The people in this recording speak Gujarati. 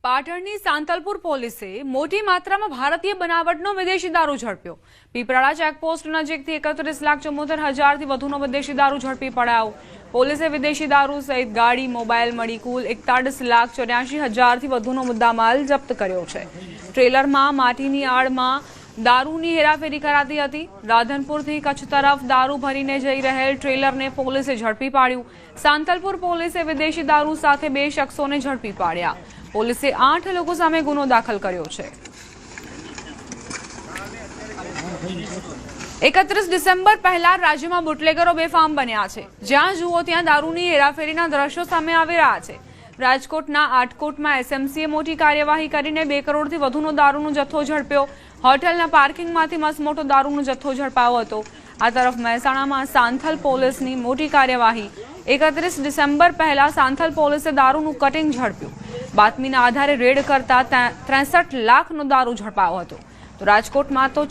પાટણની સાંતલપુર પોલીસે મોટી માત્રામાં ભારતીય બનાવટનો વિદેશી દારૂ ઝડપ્યો। પીપળાળા ચેકપોસ્ટ નજીકથી 31,74,000થી વધુનો વિદેશી દારૂ ઝડપી પડાયો। પોલીસે વિદેશી દારૂ સહિત ગાડી, મોબાઈલ મળી કુલ 41,84,000થી વધુનો મુદ્દામાલ જપ્ત કર્યો છે। ટ્રેલરમાં માટીની આડમાં દારૂની હેરાફેરી કરાતી હતી। રાધનપુરથી કચ્છ તરફ દારૂ ભરીને જઈ રહેલ ટ્રેલરને પોલીસે ઝડપી પાડ્યું। સાંતલપુર પોલીસે વિદેશી દારૂ સાથે 2 શખ્સોને ઝડપી પાડ્યા। પોલીસે 8 લોકો સામે ગુનો દાખલ કર્યો છે। 31 ડિસેમ્બર પહેલા રાજ્યમાં બુટલેગરો બેફામ બન્યા છે। જ્યાં જુઓ ત્યાં દારૂની હેરાફેરીના દ્રશ્યો સામે આવી રહ્યા છે। રાજકોટના આટકોટમાં એસએમસીએ મોટી કાર્યવાહી કરીને 2 કરોડથી વધુનો દારૂનો જથ્થો ઝડપ્યો। હોટલના પાર્કિંગમાંથી મસમોટો દારૂનો જથ્થો ઝડપાયો હતો। આ તરફ મહેસાણામાં સાંથલ પોલીસની મોટી કાર્યવાહી। 31 ડિસેમ્બર પહેલા સાંથલ પોલીસે દારૂનું કટિંગ ઝડપ્યું। બાતમીના આધારે રેડ કરતા 63 લાખનો દારૂ ઝડપાયો હતો। તો રાજકોટમાં તો